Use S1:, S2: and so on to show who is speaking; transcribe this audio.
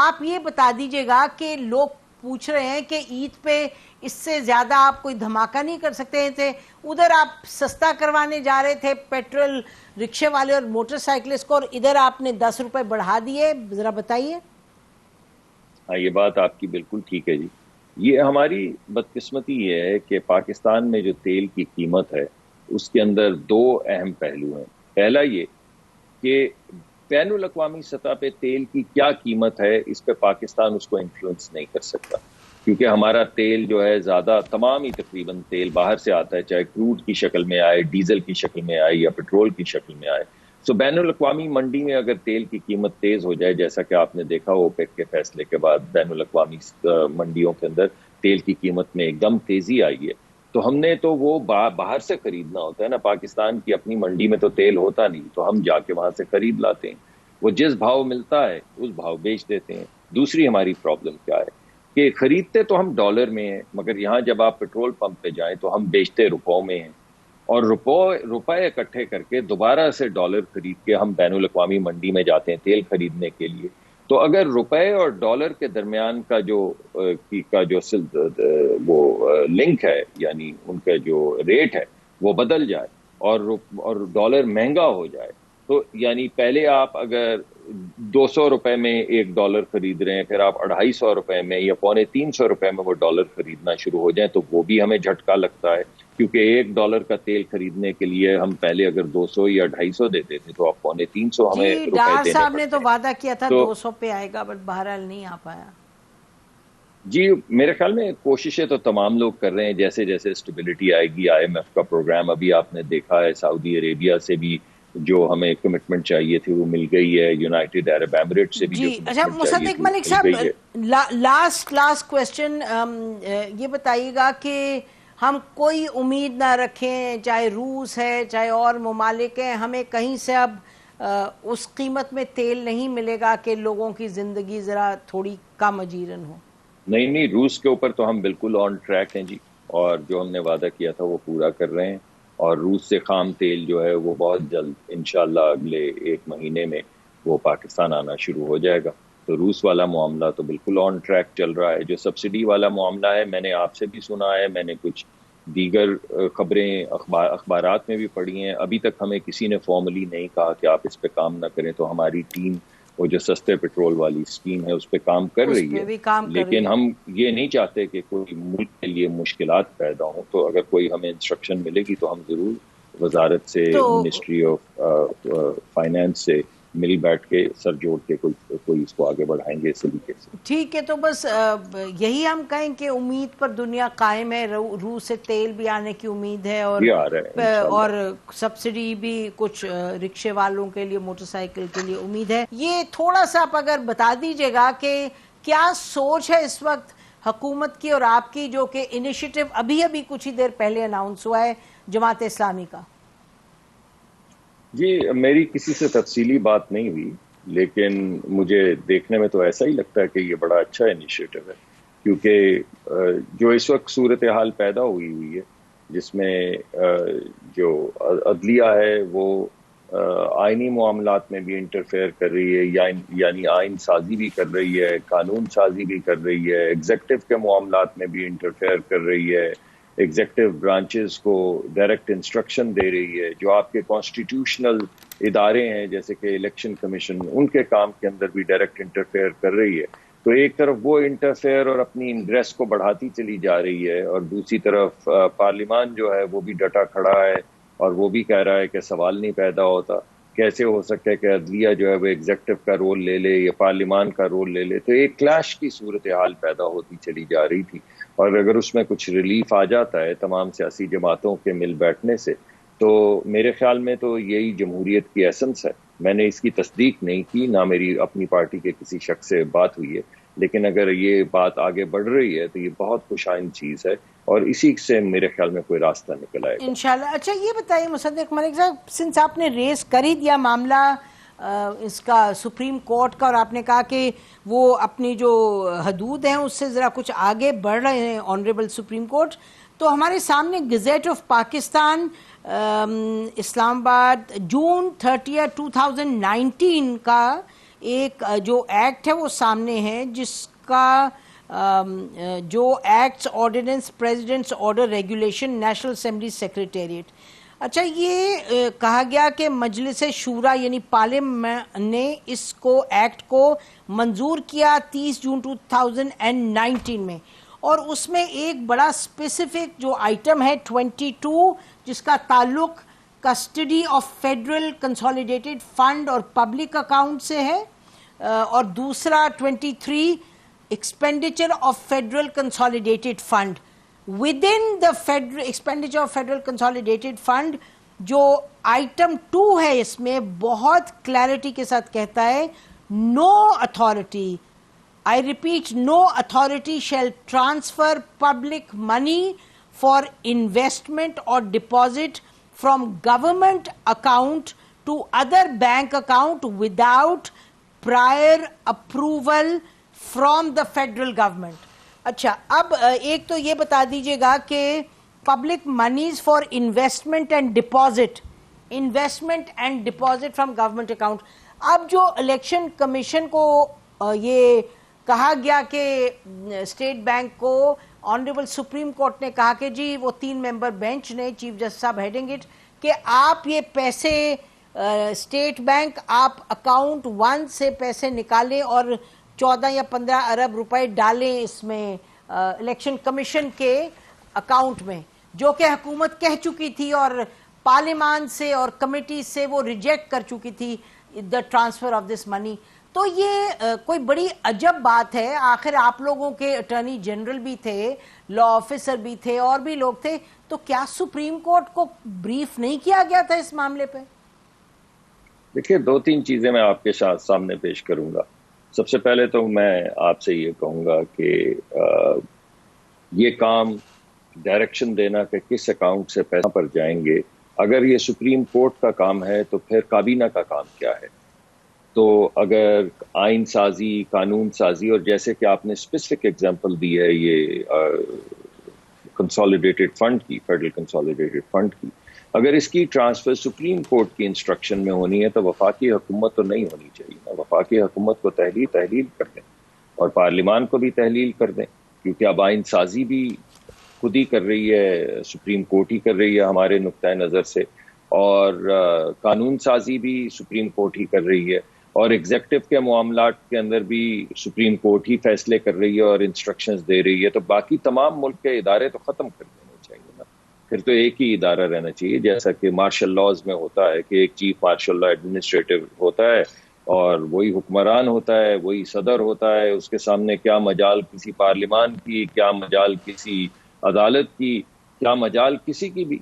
S1: آپ یہ بتا دیجئے گا کہ لوگ پوچھ رہے ہیں کہ عید پہ اس سے زیادہ آپ کوئی دھماکہ نہیں کر سکتے تھے، ادھر آپ سستا کروانے جا رہے تھے پیٹرول رکشے والے اور موٹر سائیکلسٹ کو، اور ادھر آپ نے 10 روپے بڑھا دیے، ذرا بتائیے۔
S2: ہاں، یہ بات آپ کی بالکل ٹھیک ہے جی۔ یہ ہماری بدقسمتی یہ ہے کہ پاکستان میں جو تیل کی قیمت ہے اس کے اندر دو اہم پہلو ہیں۔ پہلا یہ کہ بین الاقوامی سطح پہ تیل کی کیا قیمت ہے، اس پہ پاکستان اس کو انفلوئنس نہیں کر سکتا، کیونکہ ہمارا تیل جو ہے زیادہ تمام ہی تقریباً تیل باہر سے آتا ہے، چاہے کروڈ کی شکل میں آئے، ڈیزل کی شکل میں آئے یا پیٹرول کی شکل میں آئے۔ سو بین الاقوامی منڈی میں اگر تیل کی قیمت تیز ہو جائے، جیسا کہ آپ نے دیکھا اوپیک کے فیصلے کے بعد بین الاقوامی منڈیوں کے اندر تیل کی قیمت میں ایک دم تیزی آئی ہے، تو ہم نے تو وہ باہر سے خریدنا ہوتا ہے نا، پاکستان کی اپنی منڈی میں تو تیل ہوتا نہیں، تو ہم جا کے وہاں سے خرید لاتے ہیں، وہ جس بھاؤ ملتا ہے اس بھاؤ بیچ دیتے ہیں۔ دوسری ہماری پرابلم کیا ہے کہ خریدتے تو ہم ڈالر میں ہیں، مگر یہاں جب آپ پیٹرول پمپ پہ جائیں تو ہم بیچتے روپوں میں ہیں، اور روپے اکٹھے کر کے دوبارہ سے ڈالر خرید کے ہم بین الاقوامی منڈی میں جاتے ہیں تیل خریدنے کے لیے۔ تو اگر روپے اور ڈالر کے درمیان کا جو وہ لنک ہے، یعنی ان کا جو ریٹ ہے وہ بدل جائے اور ڈالر مہنگا ہو جائے، تو یعنی پہلے آپ اگر 200 روپے میں ایک ڈالر خرید رہے ہیں، پھر آپ 250 روپے میں یا 350 روپے میں وہ ڈالر خریدنا شروع ہو جائیں، تو وہ بھی ہمیں جھٹکا لگتا ہے، کیونکہ ایک ڈالر کا تیل خریدنے کے لیے ہم پہلے اگر 200 یا 250 دیتے تھے تو اب 350 ہمیں روپے دینے
S1: ڈار صاحب
S2: پڑتے
S1: نے تو
S2: ہیں۔
S1: وعدہ کیا تھا 200 پہ آئے گا، بٹ بہرحال نہیں آ پایا۔
S2: جی، میرے خیال میں کوششیں تو تمام لوگ کر رہے ہیں، جیسے جیسے اسٹیبلٹی آئے گی۔ IMF کا پروگرام ابھی آپ نے دیکھا ہے، سعودی عربیہ سے بھی جو ہمیں کمٹمنٹ چاہیے تھی وہ مل گئی ہے، یونائٹڈ عرب ایمریٹ سے بھی جو
S1: اچھا
S2: کمٹمنٹ چاہیے
S1: مصدق
S2: تھی
S1: ملک
S2: مل گئی ہے۔
S1: صاحب، لاسٹ کویسچن یہ بتائیے گا کہ ہم کوئی امید نہ رکھیں، چاہے روس ہے چاہے اور ممالک ہیں، ہمیں کہیں سے اب اس قیمت میں تیل نہیں ملے گا کہ لوگوں کی زندگی ذرا تھوڑی کم اجیرن ہو؟
S2: نہیں، روس کے اوپر تو ہم بالکل آن ٹریک ہیں جی، اور جو ہم نے وعدہ کیا تھا وہ پورا کر رہے ہیں، اور روس سے خام تیل جو ہے وہ بہت جلد انشاءاللہ اگلے 1 مہینے میں وہ پاکستان آنا شروع ہو جائے گا۔ تو روس والا معاملہ تو بالکل آن ٹریک چل رہا ہے۔ جو سبسڈی والا معاملہ ہے، میں نے آپ سے بھی سنا ہے، میں نے کچھ دیگر خبریں اخبارات میں بھی پڑھی ہیں، ابھی تک ہمیں کسی نے فارملی نہیں کہا کہ آپ اس پہ کام نہ کریں، تو ہماری ٹیم وہ جو سستے پیٹرول والی اسکیم ہے اس پہ کام کر رہی ہے، لیکن ہم یہ نہیں چاہتے کہ کوئی ملک کے لیے مشکلات پیدا ہوں، تو اگر کوئی ہمیں انسٹرکشن ملے گی تو ہم ضرور وزارت سے، منسٹری آف فائنانس سے مل بیٹھ کے سر جوڑ کے کوئی اس کو آگے بڑھائیں گے اس طریقے سے۔
S1: ٹھیک ہے، تو بس یہی ہم کہیں کہ امید پر دنیا قائم ہے، روس سے تیل بھی آنے کی امید ہے، اور سبسڈی بھی کچھ رکشے والوں کے لیے، موٹر سائیکل کے لیے امید ہے۔ یہ تھوڑا سا آپ اگر بتا دیجئے گا کہ کیا سوچ ہے اس وقت حکومت کی اور آپ کی، جو کہ انیشیٹو ابھی کچھ ہی دیر پہلے اناؤنس ہوا ہے جماعت اسلامی کا؟
S2: جی، میری کسی سے تفصیلی بات نہیں ہوئی، لیکن مجھے دیکھنے میں تو ایسا ہی لگتا ہے کہ یہ بڑا اچھا انیشیٹو ہے، کیونکہ جو اس وقت صورتحال پیدا ہوئی ہے جس میں جو عدلیہ ہے وہ آئینی معاملات میں بھی انٹرفیئر کر رہی ہے، یعنی آئین سازی بھی کر رہی ہے، قانون سازی بھی کر رہی ہے، ایگزیکٹو کے معاملات میں بھی انٹرفیئر کر رہی ہے، ایگزیکٹو برانچز کو ڈائریکٹ انسٹرکشن دے رہی ہے، جو آپ کے کانسٹیٹیوشنل ادارے ہیں جیسے کہ الیکشن کمیشن، ان کے کام کے اندر بھی ڈائریکٹ انٹرفیئر کر رہی ہے۔ تو ایک طرف وہ انٹرفیئر اور اپنی انگریس کو بڑھاتی چلی جا رہی ہے، اور دوسری طرف پارلیمان جو ہے وہ بھی ڈٹا کھڑا ہے اور وہ بھی کہہ رہا ہے کہ سوال نہیں پیدا ہوتا، کیسے ہو سکتا ہے کہ عدلیہ جو ہے وہ ایگزیکٹو کا رول لے لے یا پارلیمان کا رول لے لے۔ تو ایک کلیش کی صورتحال پیدا ہوتی چلی جا رہی تھی، اور اگر اس میں کچھ ریلیف آ جاتا ہے تمام سیاسی جماعتوں کے مل بیٹھنے سے، تو میرے خیال میں تو یہی جمہوریت کی ایسنس ہے۔ میں نے اس کی تصدیق نہیں کی، نہ میری اپنی پارٹی کے کسی شخص سے بات ہوئی ہے، لیکن اگر یہ بات آگے بڑھ رہی ہے تو یہ بہت خوش آئند چیز ہے، اور اسی سے میرے خیال میں کوئی راستہ نکل آئے گا
S1: انشاءاللہ۔ اچھا یہ بتائیے مصدق ملک صاحب، سنس آپ نے ریز کر ہی دیا معاملہ اس کا سپریم کورٹ کا، اور آپ نے کہا کہ وہ اپنی جو حدود ہیں اس سے ذرا کچھ آگے بڑھ رہے ہیں آنریبل سپریم کورٹ، تو ہمارے سامنے گزٹ آف پاکستان اسلام آباد جون 30 2019 کا ایک جو ایکٹ ہے وہ سامنے ہے جس کا جو acts ordinance presidents order regulation national assembly secretariat. اچھا یہ کہا گیا کہ مجلس شورا یعنی پارلیمنٹ نے اس کو ایکٹ کو منظور کیا 30 جون 2019 میں, اور اس میں ایک بڑا اسپیسیفک جو آئٹم ہے 22 جس کا تعلق custody of federal consolidated fund اور پبلک اکاؤنٹ سے ہے, اور دوسرا 23 expenditure of federal consolidated fund. Within the federal expenditure of federal consolidated fund جو آئٹم 2 ہے اس میں بہت کلیئرٹی کے ساتھ کہتا ہے no authority, I repeat, no authority shall transfer public money for investment or deposit from government account to other bank account without prior approval from the federal government. اچھا اب ایک تو یہ بتا دیجئے گا کہ public monies for investment and deposit from government account. اب جو الیکشن کمیشن کو یہ کہا گیا کہ اسٹیٹ بینک کو آنریبل سپریم کورٹ نے کہا کہ جی وہ 3 ممبر بینچ نے چیف جسٹس صاحب ہیڈنگ اٹ کہ آپ یہ پیسے اسٹیٹ بینک آپ اکاؤنٹ 1 سے پیسے نکالیں اور 14 یا 15 ارب روپے ڈالیں اس میں الیکشن کمیشن کے اکاؤنٹ میں, جو کہ حکومت کہہ چکی تھی اور پارلیمان سے اور کمیٹی سے وہ ریجیکٹ کر چکی تھی the transfer of this money. تو یہ کوئی بڑی عجب بات ہے. آخر آپ لوگوں کے اٹارنی جنرل بھی تھے, لا آفیسر بھی تھے اور بھی لوگ تھے, تو کیا سپریم کورٹ کو بریف نہیں کیا گیا تھا اس معاملے پہ؟
S2: دیکھیے 2-3 چیزیں میں آپ کے سامنے پیش کروں گا. سب سے پہلے تو میں آپ سے یہ کہوں گا کہ یہ کام ڈائریکشن دینا کہ کس اکاؤنٹ سے پیسہ پر جائیں گے, اگر یہ سپریم کورٹ کا کام ہے تو پھر کابینہ کا کام کیا ہے؟ تو اگر آئین سازی, قانون سازی, اور جیسے کہ آپ نے اسپیسیفک ایگزامپل دی ہے یہ کنسالیڈیٹڈ فنڈ کی, فیڈرل کنسالیڈیٹڈ فنڈ کی, اگر اس کی ٹرانسفر سپریم کورٹ کی انسٹرکشن میں ہونی ہے تو وفاقی حکومت تو نہیں ہونی چاہیے. وفاقی حکومت کو تحلیل کر دیں اور پارلیمان کو بھی تحلیل کر دیں, کیونکہ اب آئین سازی بھی خود ہی کر رہی ہے, سپریم کورٹ ہی کر رہی ہے ہمارے نقطۂ نظر سے, اور قانون سازی بھی سپریم کورٹ ہی کر رہی ہے, اور ایگزیکٹو کے معاملات کے اندر بھی سپریم کورٹ ہی فیصلے کر رہی ہے اور انسٹرکشنز دے رہی ہے. تو باقی تمام ملک کے ادارے تو ختم کر دینے چاہیے نا, پھر تو ایک ہی ادارہ رہنا چاہیے, جیسا کہ مارشل لاز میں ہوتا ہے کہ ایک چیف مارشل لا ایڈمنسٹریٹو ہوتا ہے اور وہی حکمران ہوتا ہے, وہی صدر ہوتا ہے, اس کے سامنے کیا مجال کسی پارلیمان کی, کیا مجال کسی عدالت کی, کیا مجال کسی کی بھی.